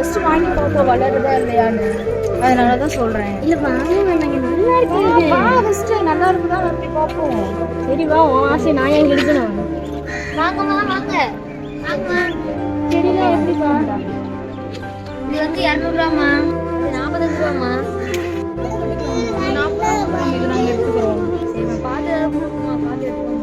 First வாங்கி பார்ப்போம் வளருதா இல்லையான்னு. அதனால தான் சொல்றேன். இல்ல வாங்க வேண்டாங்க, நல்லா இருக்கு. வா ஃபர்ஸ்ட் நல்லா இருக்குதா அப்படி பார்ப்போம். சரி வா, உன் ஆசை நான் ஏன் எடுக்கணும். வாங்கம்மா வாங்க. வாங்கம்மா. செடிலாம் எப்படிப்பா? இது வந்து 200 ரூபாம்மா. இது 45 ரூபாம்மா. இது நாங்கள் எடுத்துக்கிறோம். சரி நான் பார்த்து கொடுக்குமா, பார்த்து எடுத்துக்கோங்க.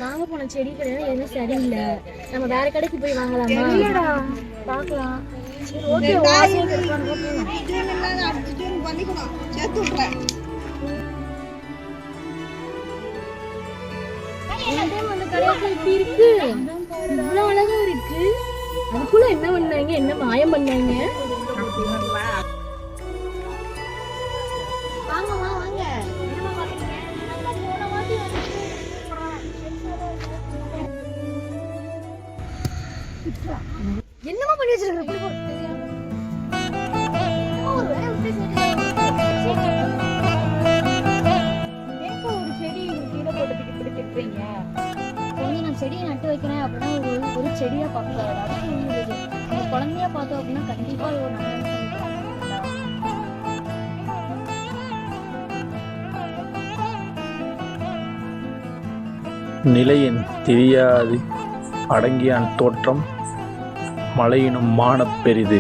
வாங்க போன செடி கிடையாது, எதுவும் சரியில்லை. நம்ம வேற கடைக்கு போய் வாங்கலாமா? இல்லடா பார்க்கலாம். சரி ஓகே, வாசியை கொடுப்பாங்க. அந்த கடைக்கு இப்படி இருக்கு, இவ்வளவு அழகா இருக்கு. அதுக்குள்ள என்ன பண்ணாங்க, என்ன மாயம் பண்ணாங்க? வாங்கம்மா வாங்க. என்னம்மா பார்க்குறீங்க? போன வாட்டி என்னமா பண்ணி வச்சிருக்க? ஒரு வேலை விட்டு ஏங்க ஒரு செடி கீழே போட்டுக்கிட்டு இப்படி திட்டுறீங்க? கொஞ்சம் நான் செடியை நட்டு வைக்கிறேன் அப்படின்னா ஒரு செடியா பார்க்கக்கூடாது. அதுக்கு நம்ம குழந்தையா பார்த்தோம் அப்படின்னா கண்டிப்பா ஒரு நல்ல விஷயம். நிலையின் தெரியாது அடங்கியான் தோற்றம் மலையினும் மானப் பெரிது.